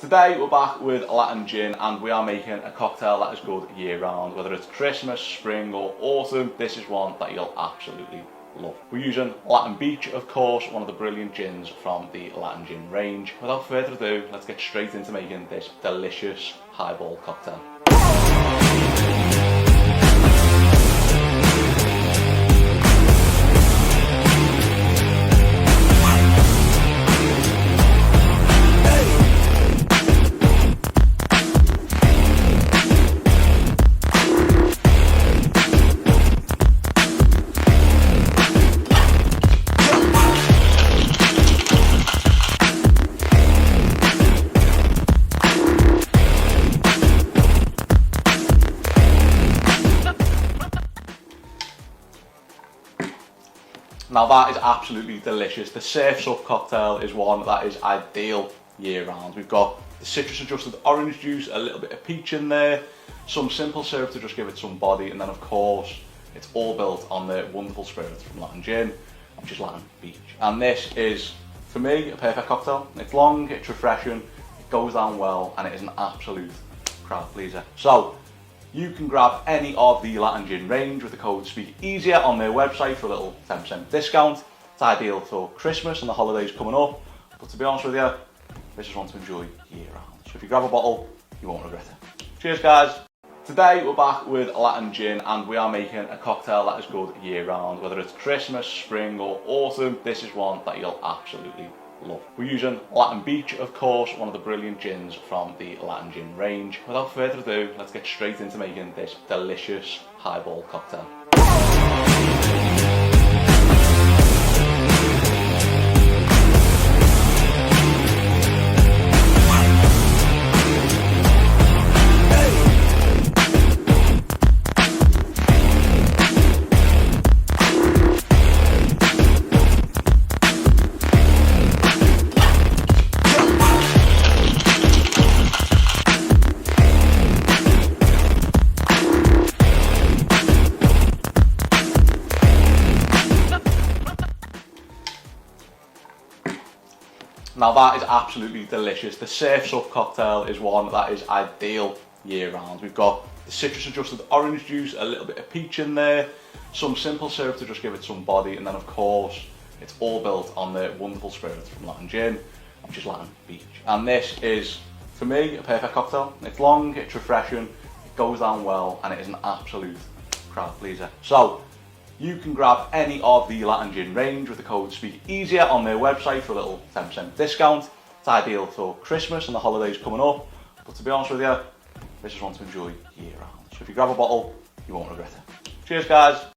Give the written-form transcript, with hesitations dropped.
Today we're back with Latin gin and we are making a cocktail that is good year round. Whether it's Christmas, spring or autumn, this is one that you'll absolutely love. We're using Latin Beach, of course, one of the brilliant gins from the Latin gin range. Without further ado, let's get straight into making this delicious highball cocktail. Now that is absolutely delicious. The Surf's Up cocktail is one that is ideal year round. We've got the citrus adjusted orange juice, a little bit of peach in there, some simple syrup to just give it some body, and then of course it's all built on the wonderful spirits from Latin gin, which is Latin Beach. And this is, for me, a perfect cocktail. It's long, it's refreshing, it goes down well, and it is an absolute crowd pleaser. So you can grab any of the Latin gin range with the code SPEAKEASIER on their website for a little 10% discount. It's ideal for Christmas and the holidays coming up, but to be honest with you, this is one to enjoy year round. So if you grab a bottle, you won't regret it. Cheers guys! Today we're back with Latin gin and we are making a cocktail that is good year round. Whether it's Christmas, spring or autumn, this is one that you'll absolutely love. We're using Latin Beach, of course, one of the brilliant gins from the Latin gin range. Without further ado, let's get straight into making this delicious highball cocktail. Now that is absolutely delicious. The Surf's Up cocktail is one that is ideal year round. We've got the citrus adjusted orange juice, a little bit of peach in there, some simple syrup to just give it some body, and then of course it's all built on the wonderful spirits from Latin gin, which is Latin Beach. And this is, for me, a perfect cocktail. It's long, it's refreshing, it goes down well, and it is an absolute crowd pleaser. So you can grab any of the Latin gin range with the code SPEAKEASIER on their website for a little 10% discount. It's ideal for Christmas and the holidays coming up, but to be honest with you, this is one to enjoy year round. So if you grab a bottle, you won't regret it. Cheers guys!